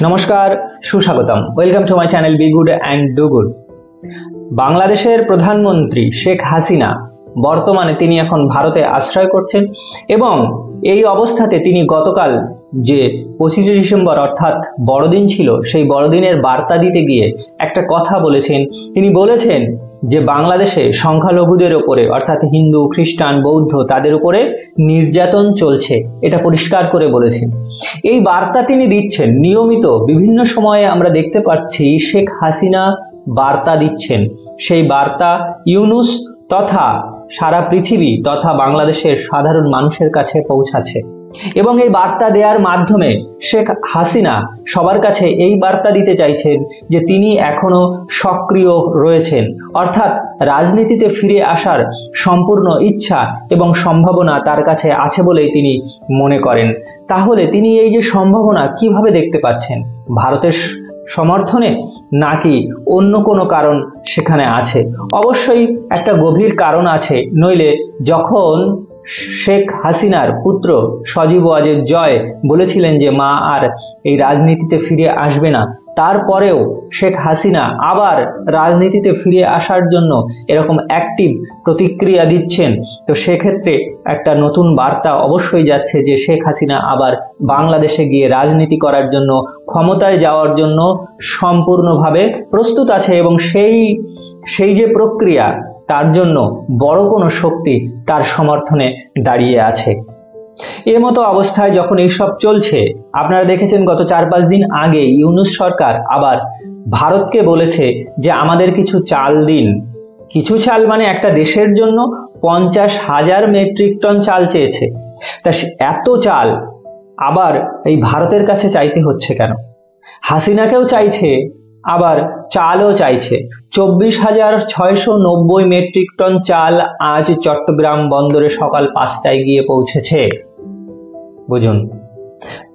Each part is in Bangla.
নমস্কার, সুস্বাগতম। Welcome to my channel be good and do good. বাংলাদেশের প্রধানমন্ত্রী শেখ হাসিনা বর্তমানে তিনি এখন ভারতে আশ্রয় করছেন এবং এই অবস্থাতে তিনি গতকাল যে 25শে ডিসেম্বর অর্থাৎ বড়দিন ছিল, সেই বড়দিনের বার্তা দিতে গিয়ে একটা কথা বলেছেন। তিনি বলেছেন যে বাংলাদেশে সংখ্যালঘুদের উপরে অর্থাৎ হিন্দু, খ্রিস্টান, বৌদ্ধ তাদের উপরে নির্যাতন চলছে, এটা পরিষ্কার করে বলেছেন। এই বার্তা তিনি দিচ্ছেন নিয়মিত, বিভিন্ন সময়ে আমরা দেখতে পাচ্ছি শেখ হাসিনা বার্তা দিচ্ছেন। সেই বার্তা ইউনূস তথা সারা পৃথিবী তথা বাংলাদেশের সাধারণ মানুষের কাছে পৌঁছাচ্ছে এবং এই বার্তা দেওয়ার মাধ্যমে শেখ হাসিনা সবার কাছে এই বার্তা দিতে চাইছেন যে তিনি এখনো সক্রিয় রয়েছেন, অর্থাৎ রাজনীতিতে ফিরে আসার সম্পূর্ণ ইচ্ছা এবং সম্ভাবনা তার কাছে আছে বলেই তিনি মনে করেন। তাহলে তিনি এই যে সম্ভাবনা কিভাবে দেখতে পাচ্ছেন? ভারতের সমর্থনে নাকি অন্য কোনো কারণ সেখানে আছে? অবশ্যই একটা গভীর কারণ আছে, নইলে যখন শেখ হাসিনার পুত্র সজীব ওয়াজেদ জয় বলেছিলেন যে মা আর এই রাজনীতিতে ফিরে আসবে না, তারপরেও শেখ হাসিনা আবার রাজনীতিতে ফিরে আসার জন্য এরকম অ্যাক্টিভ প্রতিক্রিয়া দিচ্ছেন। তো সেক্ষেত্রে একটা নতুন বার্তা অবশ্যই যাচ্ছে যে শেখ হাসিনা আবার বাংলাদেশে গিয়ে রাজনীতি করার জন্য, ক্ষমতায় যাওয়ার জন্য সম্পূর্ণভাবে প্রস্তুত আছে এবং সেই যে প্রক্রিয়া, তার জন্য বড় কোনো শক্তি তার সমর্থনে দাঁড়িয়ে আছে। এর মতো অবস্থায় যখন এইসব চলছে, আপনারা দেখেছেন গত 4-5 দিন আগে ইউনূস সরকার আবার ভারতকে বলেছে যে আমাদের কিছু চাল দিন। কিছু চাল মানে একটা দেশের জন্য 50,000 মেট্রিক টন চাল চেয়েছে। তা এত চাল আবার এই ভারতের কাছে চাইতে হচ্ছে কেন? হাসিনাকেও চাইছে, আবার চালও চাইছে। 24,690 মেট্রিক টন চাল আজ চট্টগ্রাম বন্দরে সকাল 5টায় গিয়ে পৌঁছেছে। বুঝুন,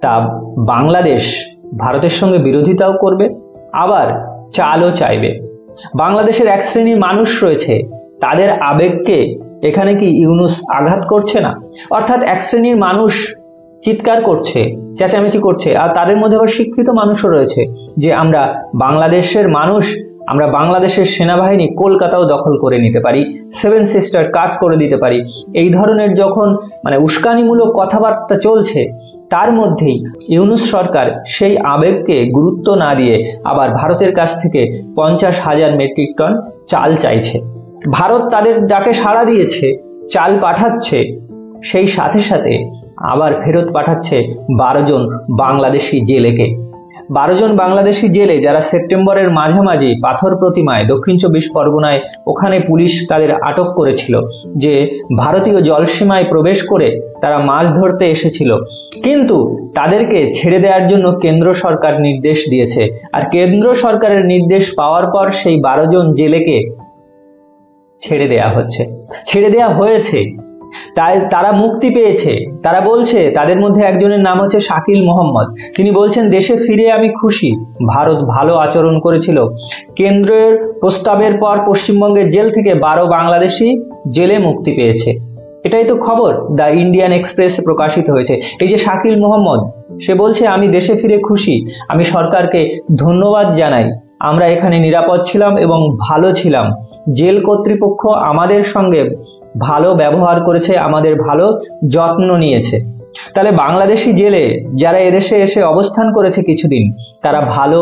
তা বাংলাদেশ ভারতের সঙ্গে বিরোধিতাও করবে, আবার চালও চাইবে। বাংলাদেশের এক শ্রেণীর মানুষ রয়েছে, তাদের আবেগকে এখানে কি ইউনূস আঘাত করছে না? অর্থাৎ এক শ্রেণীর মানুষ চিৎকার করছে, চেঁচামেচি করছে, আর তাদের মধ্যে আবার শিক্ষিত মানুষও রয়েছে যে আমরা বাংলাদেশের মানুষ, আমরা বাংলাদেশের সেনাবাহিনী কলকাতাও দখল করে নিতে পারি, 7 সিস্টার কাট করে দিতে পারি। এই ধরনের যখন উস্কানিমূলক কথাবার্তা চলছে, তার মধ্যেই ইউনূস সরকার সেই আবেগকে গুরুত্ব না দিয়ে আবার ভারতের কাছ থেকে 50,000 মেট্রিক টন চাল চাইছে। ভারত তাদের ডাকে সাড়া দিয়েছে, চাল পাঠাচ্ছে, সেই সাথে সাথে আবার ফেরত পাঠাচ্ছে 12 জন বাংলাদেশি জেলেকে। 12 জন বাংলাদেশি জেলে যারা সেপ্টেম্বরের মাঝামাঝি পাথর প্রতিমায় দক্ষিণ 24 পরগনায় ওখানে পুলিশ তাদের আটক করেছিল যে ভারতীয় জলসীমায় প্রবেশ করে তারা মাছ ধরতে এসেছিল, কিন্তু তাদেরকে ছেড়ে দেওয়ার জন্য কেন্দ্র সরকার নির্দেশ দিয়েছে। আর কেন্দ্র সরকারের নির্দেশ পাওয়ার পর সেই 12 জন জেলেকে ছেড়ে দেয়া হয়েছে। তাই তারা মুক্তি পেয়েছে। তারা বলছে, তাদের মধ্যে একজনের নাম হচ্ছে শাকিল মোহাম্মদ। তিনি বলছেন, দেশে ফিরে আমি খুশি, ভারত ভালো আচরণ করেছিল। কেন্দ্রের প্রস্তাবের পর পশ্চিমবঙ্গের জেল থেকে 12 বাংলাদেশি জেলে মুক্তি পেয়েছে। এটাই তো খবর দ্য ইন্ডিয়ান এক্সপ্রেসে প্রকাশিত হয়েছে। এই যে শাকিল মোহাম্মদ, সে বলছে আমি দেশে ফিরে খুশি, আমি সরকারকে ধন্যবাদ জানাই, আমরা এখানে নিরাপদ ছিলাম এবং ভালো ছিলাম, জেল কর্তৃপক্ষ আমাদের সঙ্গে ভালো ব্যবহার করেছে, আমাদের ভালো যত্ন নিয়েছে। তাহলে বাংলাদেশি জেলে যারা এদেশে এসে অবস্থান করেছে কিছুদিন, তারা ভালো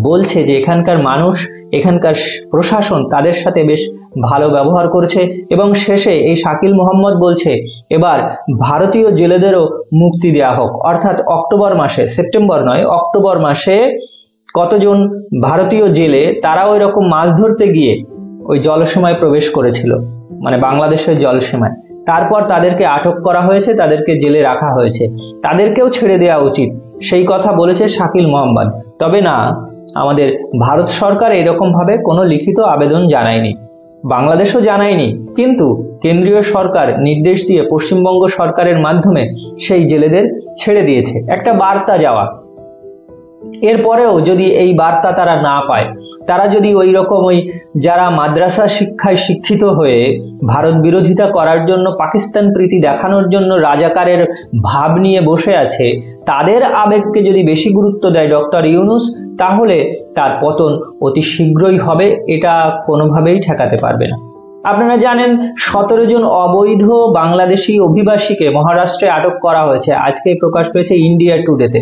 বলছে যে এখানকার মানুষ, এখানকার প্রশাসন তাদের সাথে বেশ ভালো ব্যবহার করেছে। এবং শেষে এই শাকিল মোহাম্মদ বলছে এবার ভারতীয় জেলেদেরও মুক্তি দেওয়া হোক, অর্থাৎ অক্টোবর মাসে, সেপ্টেম্বর নয়, অক্টোবর মাসে কতজন ভারতীয় জেলে তারাও এরকম মাছ ধরতে গিয়ে ওই জলসীমায় প্রবেশ করেছিল, বাংলাদেশের জলসীমায়, তারপর তাদেরকে আটক করা হয়েছে, তাদেরকে জেলে রাখা হয়েছে, তাদেরকেও ছেড়ে দেওয়া উচিত, সেই কথা বলেছে শাকিল মোহাম্মদ। তবে না, আমাদের ভারত সরকার এরকম ভাবে কোনো লিখিত আবেদন জানায়নি, বাংলাদেশও জানায়নি, কিন্তু কেন্দ্রীয় সরকার নির্দেশ দিয়ে পশ্চিমবঙ্গ সরকারের মাধ্যমে সেই জেলেদের ছেড়ে দিয়েছে। একটা বার্তা যাওয়া, এরপরেও যদি এই বার্তা তারা না পায়, তারা যদি ওই রকম ওই যারা মাদ্রাসা শিক্ষায় শিক্ষিত হয়ে ভারত বিরোধিতা করার জন্য, পাকিস্তান প্রীতি দেখানোর জন্য রাজাকারের ভাব নিয়ে বসে আছে, তাদের আবেগকে যদি বেশি গুরুত্ব দেয় ডক্টর ইউনূস, তাহলে তার পতন অতি শীঘ্রই হবে, এটা কোনোভাবেই ঠেকাতে পারবে না। আপনারা জানেন 17 জন অবৈধ বাংলাদেশি অভিবাসীকে মহারাষ্ট্রে আটক করা হয়েছে, আজকে প্রকাশ পেয়েছে ইন্ডিয়া টুডেতে।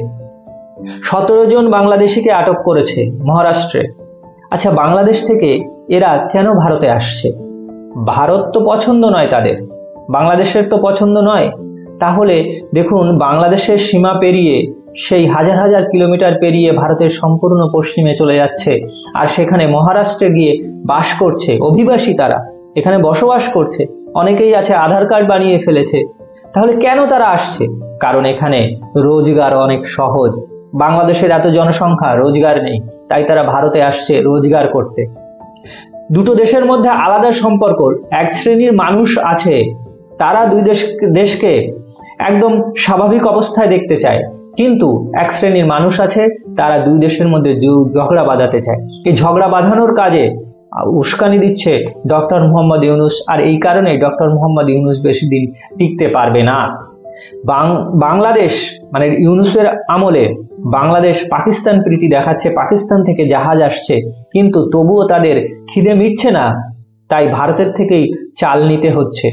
17 জন বাংলাদেশিকে আটক করেছে মহারাষ্ট্রে। আচ্ছা, বাংলাদেশ থেকে এরা কেন ভারতে আসছে? ভারত তো পছন্দ নয় তাদের, বাংলাদেশের তো পছন্দ নয়। তাহলে দেখুন, বাংলাদেশের সীমা পেরিয়ে, সেই হাজার হাজার কিলোমিটার পেরিয়ে ভারতের সম্পূর্ণ পশ্চিমে চলে যাচ্ছে, আর সেখানে মহারাষ্ট্রে গিয়ে বাস করছে অভিবাসী, তারা এখানে বসবাস করছে, অনেকেই আছে আধার কার্ড বানিয়ে ফেলেছে। তাহলে কেন তারা আসছে? কারণ এখানে রোজগার অনেক সহজ। বাংলাদেশের এত জনসংখ্যা, রোজগার নেই, তাই তারা ভারতে আসছে রোজগার করতে। দুটো দেশের মধ্যে আলাদা সম্পর্ক। এক শ্রেণীর মানুষ আছে, তারা দুই দেশকে একদম স্বাভাবিক অবস্থায় দেখতে চায়, কিন্তু এক শ্রেণীর মানুষ আছে, তারা দুই দেশের মধ্যে ঝগড়া বাঁধাতে চায়। এই ঝগড়া বাঁধানোর কাজে উস্কানি দিচ্ছে ডক্টর মোহাম্মদ ইউনূস, আর এই কারণে ডক্টর মোহাম্মদ ইউনূস বেশি দিন টিকতে পারবে না। বাংলাদেশ মানে ইউনূসের আমলে বাংলাদেশ পাকিস্তান প্রীতি দেখাচ্ছে, পাকিস্তান থেকে জাহাজ আসছে, কিন্তু তবুও তাদের খিদে মিটছে না, তাই ভারতের থেকেই চাল নিতে হচ্ছে।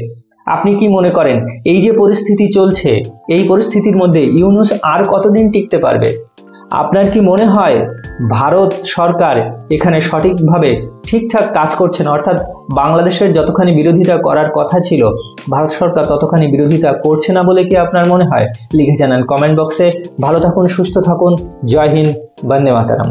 আপনি কি মনে করেন এই যে পরিস্থিতি চলছে, এই পরিস্থিতির মধ্যে ইউনূস আর কতদিন টিকতে পারবে? আপনার কি মনে হয় ভারত সরকার এখানে সঠিকভাবে ঠিকঠাক কাজ করছে না? অর্থাৎ বাংলাদেশের যতখানি বিরোধিতা করার কথা ছিল, ভারত সরকার ততখানি বিরোধিতা করছে না বলে কি আপনার মনে হয়? লিখে জানান কমেন্ট বক্সে। ভালো থাকুন, সুস্থ থাকুন। জয় হিন্দ, বন্দে মাতরম।